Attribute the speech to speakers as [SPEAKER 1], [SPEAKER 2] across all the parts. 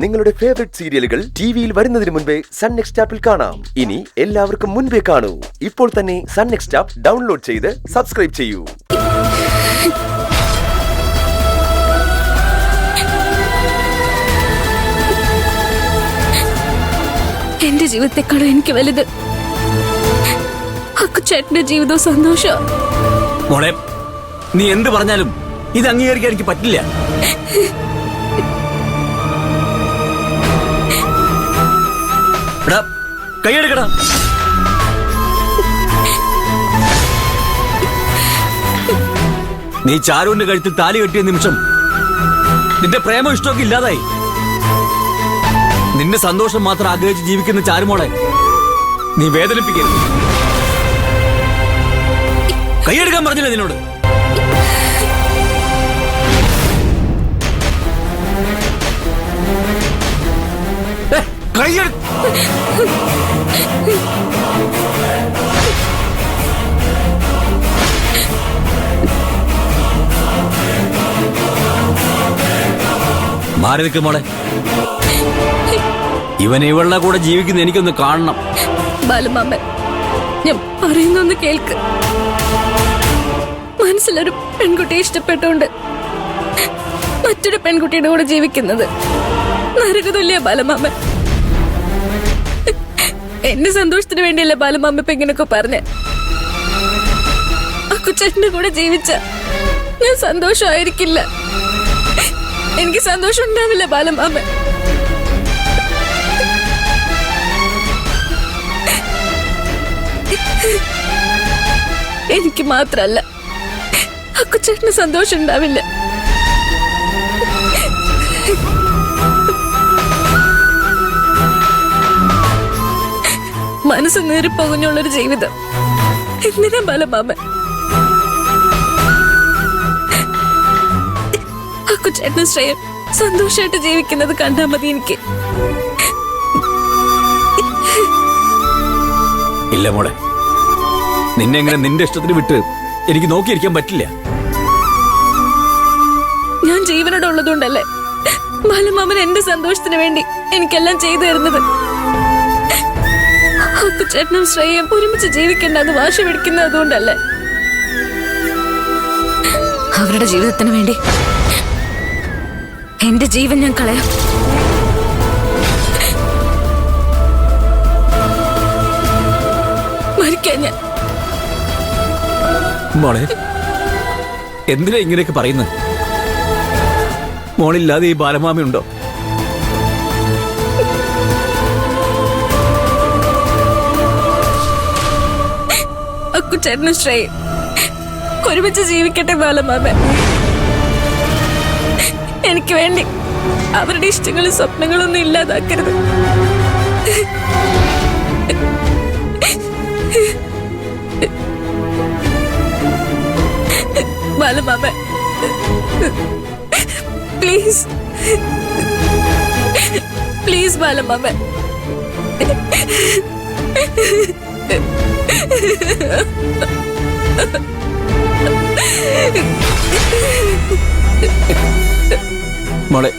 [SPEAKER 1] നിങ്ങളുടെ ഫേവറേറ്റ് സീരിയലുകൾ ടിവിയിൽ വരുന്നതിന് മുൻപേ സൺ നെക്സ്റ്റ് ആപ്പിൽ കാണാം. ഇനി എല്ലാവർക്കും മുൻപേ കാണൂ. ഇപ്പോൾ തന്നെ സൺ നെക്സ്റ്റ് ആപ്പ് ഡൗൺലോഡ് ചെയ്ത് സബ്സ്ക്രൈബ് ചെയ്യൂ.
[SPEAKER 2] എന്റെ ജീവിതത്തെക്കാളും എനിക്ക് വലുത് അക്കുച്ചേട്ടന്റെ ജീവിതവും സന്തോഷം.
[SPEAKER 3] മോളെ, നീ എന്ത് പറഞ്ഞാലും ഇത് അംഗീകരിക്കാൻ എനിക്ക് പറ്റില്ല. കൈയെടുക്കടാ. നീ ചാരുവിന്റെ കഴുത്തിൽ താലി കെട്ടിയ നിമിഷം നിന്റെ പ്രേമം ഇഷ്ടമൊക്കെ ഇല്ലാതായി. നിന്റെ സന്തോഷം മാത്രം ആഗ്രഹിച്ച് ജീവിക്കുന്ന ചാരുമോളെ നീ വേദനിപ്പിക്കരുത്. കൈയെടുക്കാൻ പറഞ്ഞില്ല നിന്നോട്? മാറി നിൽക്കും മോളെ. ഇവൻ ഇവളുടെ കൂടെ ജീവിക്കുന്ന എനിക്കൊന്ന് കാണണം.
[SPEAKER 2] ബാലമാമ, ഞാൻ പറയുന്നൊന്ന് കേൾക്ക്. മനസ്സിലൊരു പെൺകുട്ടിയെ ഇഷ്ടപ്പെട്ടുകൊണ്ട് മറ്റൊരു പെൺകുട്ടിയുടെ കൂടെ ജീവിക്കുന്നത് നരകതുല്യ ബാലമാമ. എന്റെ സന്തോഷത്തിന് വേണ്ടിയല്ലേ ബാലമാമ ഇപ്പൊ ഇങ്ങനൊക്കെ പറഞ്ഞ. അക്കുച്ചേട്ടന്റെ കൂടെ ജീവിച്ച ഞാൻ സന്തോഷമായിരിക്കില്ല. എനിക്ക് സന്തോഷം ഉണ്ടാവില്ല ബാലമാമ. എനിക്ക് മാത്രല്ല, അക്കുച്ചേട്ടന് സന്തോഷം ഉണ്ടാവില്ല. മനസ്സ് നേറിപ്പോകുന്നുള്ളൊരു ജീവിതം എന്തിനാ ബാലമാമ? അക്കുച്ചേട്ടന് ശ്രേയം സന്തോഷമായിട്ട് ജീവിക്കുന്നത് കണ്ടാ മതി എനിക്ക്.
[SPEAKER 3] ഇല്ല മോളെ, നിന്നെ എങ്ങനെ നിന്റെ ഇഷ്ടത്തിന് വിട്ട് എനിക്ക് നോക്കിയിരിക്കാൻ പറ്റില്ല.
[SPEAKER 2] ഞാൻ ജീവനോടെ ഉള്ളതുകൊണ്ടല്ലേ ബാലമാമൻ എന്റെ സന്തോഷത്തിന് വേണ്ടി എനിക്കെല്ലാം ചെയ്തു തരുന്നത്. അക്കുച്ചേട്ടനും ശ്രേയം ഒരുമിച്ച് ജീവിക്കണ്ടെന്ന് വാശി പിടിക്കുന്നത് അതുകൊണ്ടല്ലേ. അവരുടെ ജീവിതത്തിന് വേണ്ടി എന്റെ ജീവൻ ഞാൻ കളയാം. മരിക്കാൻ ഞാൻ.
[SPEAKER 3] മോളെ, എന്തിനാ ഇങ്ങനെയൊക്കെ പറയുന്നത്? മോളില്ലാതെ ഈ ബാലമാമയുണ്ടോ?
[SPEAKER 2] അക്കുച്ചേട്ടനും ശ്രേയം ഒരുമിച്ച് ജീവിക്കട്ടെ ബാലമാമ. എനിക്ക് വേണ്ടി അവരുടെ ഇഷ്ടങ്ങളും സ്വപ്നങ്ങളും ഒന്നും ഇല്ലാതാക്കരുത് ബാലമാമ. Please please ബാലമാമ.
[SPEAKER 3] മോളെ,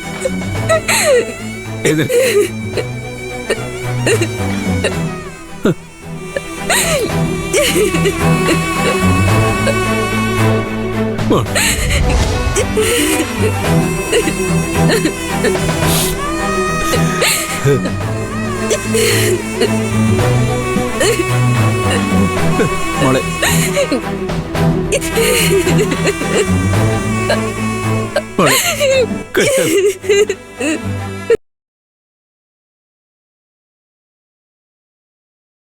[SPEAKER 3] മോളെ, മോളെ,